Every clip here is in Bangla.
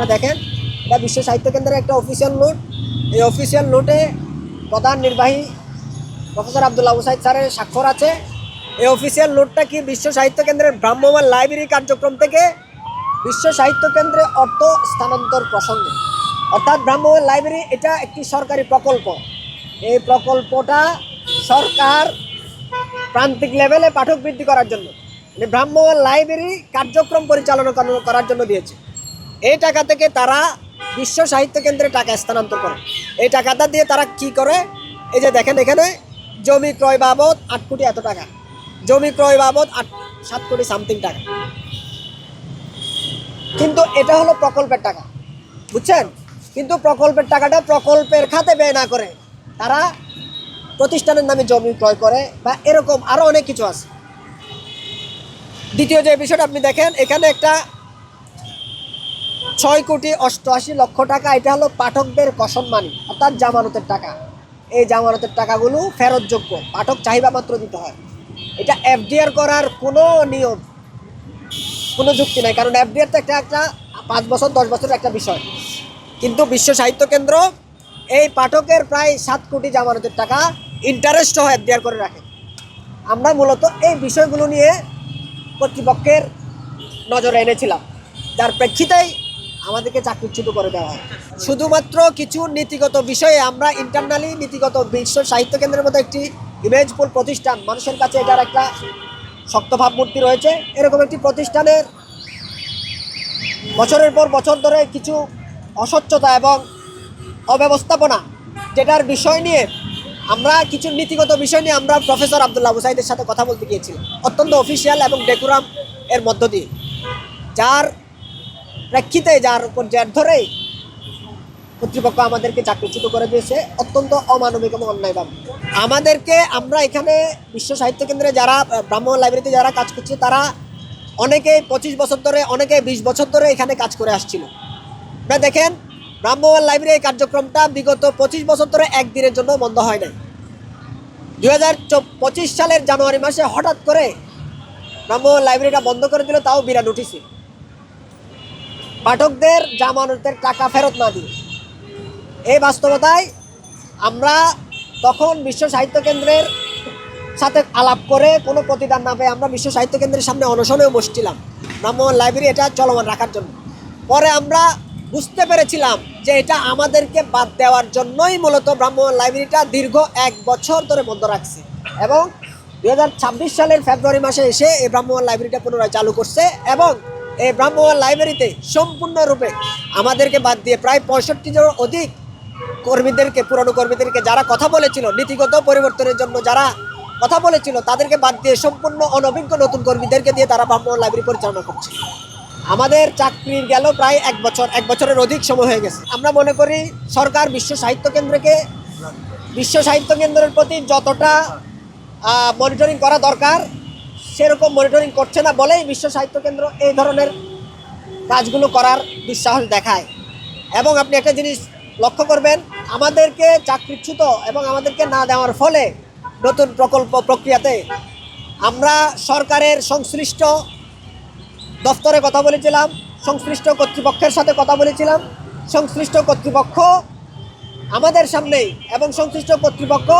আপনারা দেখেন, এটা বিশ্ব সাহিত্য কেন্দ্রের একটা অফিসিয়াল নোট। এই অফিসিয়াল নোটে প্রধান নির্বাহী প্রফেসর আব্দুল্লাহ আবু সাঈদ স্যারের স্বাক্ষর আছে। এই অফিসিয়াল নোটটা কি বিশ্ব সাহিত্য কেন্দ্রের ভ্রাম্যমাণ লাইব্রেরি কার্যক্রম থেকে বিশ্ব সাহিত্য কেন্দ্রে অর্থ স্থানান্তর প্রসঙ্গে। অর্থাৎ ভ্রাম্যমাণ লাইব্রেরি এটা একটি সরকারি প্রকল্প। এই প্রকল্পটা সরকার প্রান্তিক লেভেলে পাঠক বৃদ্ধি করার জন্য, মানে ভ্রাম্যমাণ লাইব্রেরি কার্যক্রম পরিচালনা করার জন্য দিয়েছে। এই টাকা থেকে তারা বিশ্ব সাহিত্য কেন্দ্রে টাকা স্থানান্তর করে। এই টাকাটা দিয়ে তারা কি করে, এই যে দেখেন এখানে জমি ক্রয় বাবদ 8 কোটি এত টাকা, জমি ক্রয় বাবদ 7 কোটি সামথিং টাকা। কিন্তু এটা হলো প্রকল্পের টাকা, বুঝছেন? কিন্তু প্রকল্পের টাকাটা প্রকল্পের খাতে ব্যয় না করে তারা প্রতিষ্ঠানের নামে জমি ক্রয় করে, বা এরকম আরও অনেক কিছু আছে। দ্বিতীয় যে বিষয়টা আপনি দেখেন, এখানে একটা 6,88,00,000 টাকা, এটা হলো পাঠকদের কসম মানি, অর্থাৎ জামানতের টাকা। এই জামানতের টাকাগুলো ফেরতযোগ্য, পাঠক চাহিদা মাত্র দিতে হয়। এটা এফডিআর করার কোনো নিয়ম, কোনো যুক্তি নাই, কারণ এফডিআর তো একটা 5 বছর 10 বছরের একটা বিষয়। কিন্তু বিশ্ব সাহিত্য কেন্দ্র এই পাঠকের প্রায় 7 কোটি জামানতের টাকা ইন্টারেস্ট সহ এফডিআর করে রাখে। আমরা মূলত এই বিষয়গুলো নিয়ে কর্তৃপক্ষের নজরে এনেছিলাম, যার প্রেক্ষিতেই আমাদেরকে চাকরিচ্যুত করে দেওয়া হয়। শুধুমাত্র কিছু নীতিগত বিষয়ে আমরা ইন্টারনালি নীতিগত বিশ্ব সাহিত্য কেন্দ্রের মতো একটি ইমেজফুল প্রতিষ্ঠান, মানুষের কাছে এটার একটা শক্ত ভাবমূর্তি রয়েছে, এরকম একটি প্রতিষ্ঠানের বছরের পর বছর ধরে কিছু অস্বচ্ছতা এবং অব্যবস্থাপনা, যেটার বিষয় নিয়ে আমরা কিছু নীতিগত বিষয় নিয়ে আমরা প্রফেসর আব্দুল্লাহ আবু সাঈদের সাথে কথা বলতে গিয়েছিলাম, অত্যন্ত অফিসিয়াল এবং ডেকুরাম এর মধ্য দিয়ে, যার প্রেক্ষিতে, যার উপর জের ধরেই কর্তৃপক্ষ আমাদেরকে চাকরিচ্যুত করে দিয়েছে অত্যন্ত অমানবিক এবং অন্যায়ভাবে। আমাদেরকে, আমরা এখানে বিশ্ব সাহিত্য কেন্দ্রে যারা ভ্রাম্যমাণ লাইব্রেরিতে যারা কাজ করছে, তারা অনেকেই 25 বছর ধরে, অনেকে 20 বছর ধরে এখানে কাজ করে আসছিল। আপনারা দেখেন, ভ্রাম্যমাণ লাইব্রেরি কার্যক্রমটা বিগত 25 বছর ধরে একদিনের জন্য বন্ধ হয় নাই। 2025 সালের জানুয়ারি মাসে হঠাৎ করে ভ্রাম্যমাণ লাইব্রেরিটা বন্ধ করে দিল, তাও বিনা নোটিশে, পাঠকদের জামানতের টাকা ফেরত না দিয়ে। এই বাস্তবতায় আমরা তখন বিশ্ব সাহিত্য কেন্দ্রের সাথে আলাপ করে কোনো প্রতিদান না পেয়ে আমরা বিশ্ব সাহিত্য কেন্দ্রের সামনে অনশনেও বসছিলাম ভ্রাম্যমাণ লাইব্রেরি এটা চলমান রাখার জন্য। পরে আমরা বুঝতে পেরেছিলাম যে এটা আমাদেরকে বাদ দেওয়ার জন্যই মূলত ভ্রাম্যমাণ লাইব্রেরিটা দীর্ঘ 1 বছর ধরে বন্ধ রাখছে, এবং 2026 সালের ফেব্রুয়ারি মাসে এসে এই ভ্রাম্যমাণ লাইব্রেরিটা পুনরায় চালু করছে। এবং এই ভ্রাম্যমাণ লাইব্রেরিতে সম্পূর্ণরূপে আমাদেরকে বাদ দিয়ে প্রায় 65 জন অধিক কর্মীদেরকে, পুরনো কর্মীদেরকে যারা কথা বলেছিল, নীতিগত পরিবর্তনের জন্য যারা কথা বলেছিল, তাদেরকে বাদ দিয়ে সম্পূর্ণ অনভিজ্ঞ নতুন কর্মীদেরকে দিয়ে তারা ভ্রাম্যমাণ লাইব্রেরি পরিচালনা করছে। আমাদের চাকরির গেল প্রায় 1 বছর, 1 বছরের অধিক সময় হয়ে গেছে। আমরা মনে করি সরকার বিশ্ব সাহিত্য কেন্দ্রের প্রতি যতটা মনিটরিং করা দরকার সেরকম মনিটরিং করছে না বলেই বিশ্ব সাহিত্য কেন্দ্র এই ধরনের কাজগুলো করার দুঃসাহস দেখায়। এবং আপনি একটা জিনিস লক্ষ্য করবেন, আমাদেরকে চাকরিচ্যুত এবং আমাদেরকে না দেওয়ার ফলে নতুন প্রকল্প প্রক্রিয়াতে আমরা সরকারের সংশ্লিষ্ট দফতরে কথা বলেছিলাম, সংশ্লিষ্ট কর্তৃপক্ষের সাথে কথা বলেছিলাম। সংশ্লিষ্ট কর্তৃপক্ষ আমাদের সামনেই, এবং সংশ্লিষ্ট কর্তৃপক্ষ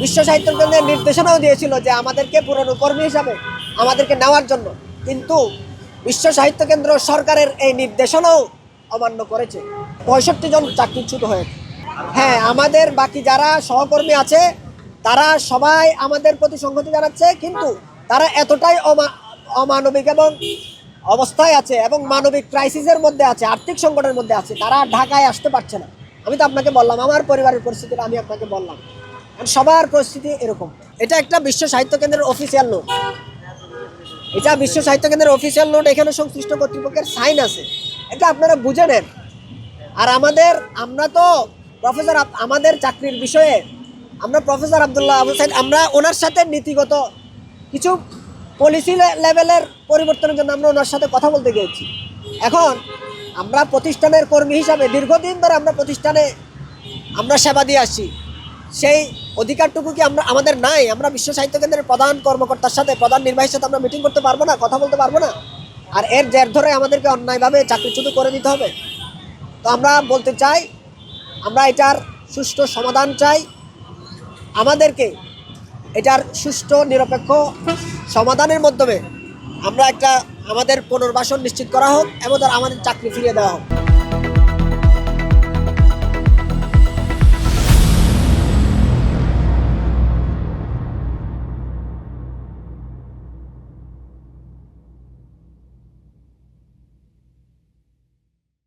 বিশ্ব সাহিত্য কেন্দ্রের নির্দেশনাও দিয়েছিল যে আমাদেরকে পুরনো কর্মী হিসাবে আমাদেরকে নেওয়ার জন্য, কিন্তু বিশ্ব সাহিত্য কেন্দ্র সরকারের এই নির্দেশনাও অমান্য করেছে। 65 জন চাকরিচ্যুত হয়েছে। হ্যাঁ, আমাদের বাকি যারা সহকর্মী আছে তারা সবাই আমাদের প্রতি সংহতি জানাচ্ছে, কিন্তু তারা এতটাই অমানবিক এবং অবস্থায় আছে এবং মানবিক ক্রাইসিসের মধ্যে আছে, আর্থিক সংকটের মধ্যে আছে, তারা ঢাকায় আসতে পারছে না। আমি তো আপনাকে বললাম আমার পরিবারের পরিস্থিতিটা, আমি আপনাকে বললাম সবার পরিস্থিতি এরকম। এটা একটা বিশ্ব সাহিত্য কেন্দ্রের অফিসিয়াল নোট, এটা বিশ্ব সাহিত্য কেন্দ্রের অফিসিয়াল নোট, এখানে সংশ্লিষ্ট কর্তৃপক্ষের সাইন আছে, এটা আপনারা বুঝে নেন। আর আমরা তো প্রফেসর, আমাদের চাকরির বিষয়ে আমরা প্রফেসর আব্দুল্লাহ আবু সাঈদ, আমরা ওনার সাথে নীতিগত কিছু পলিসি লেভেলের পরিবর্তনের জন্য আমরা ওনার সাথে কথা বলতে গিয়েছি। এখন আমরা প্রতিষ্ঠানের কর্মী হিসাবে দীর্ঘদিন ধরে আমরা প্রতিষ্ঠানে আমরা সেবা দিয়ে আসছি, সেই অধিকারটুকু কি আমাদের নাই? আমরা বিশ্ব সাহিত্য কেন্দ্রের প্রধান কর্মকর্তার সাথে, প্রধান নির্বাহীর সাথে আমরা মিটিং করতে পারবো না, কথা বলতে পারবো না? আর এর জের ধরে আমাদেরকে অন্যায়ভাবে চাকরিচ্যুত করে দিতে হবে? তো আমরা বলতে চাই, আমরা এটার সুষ্ঠু সমাধান চাই। আমাদেরকে এটার সুষ্ঠু নিরপেক্ষ সমাধানের মাধ্যমে আমরা আমাদের পুনর্বাসন নিশ্চিত করা হোক এবং আমাদের চাকরি ফিরিয়ে দেওয়া হোক।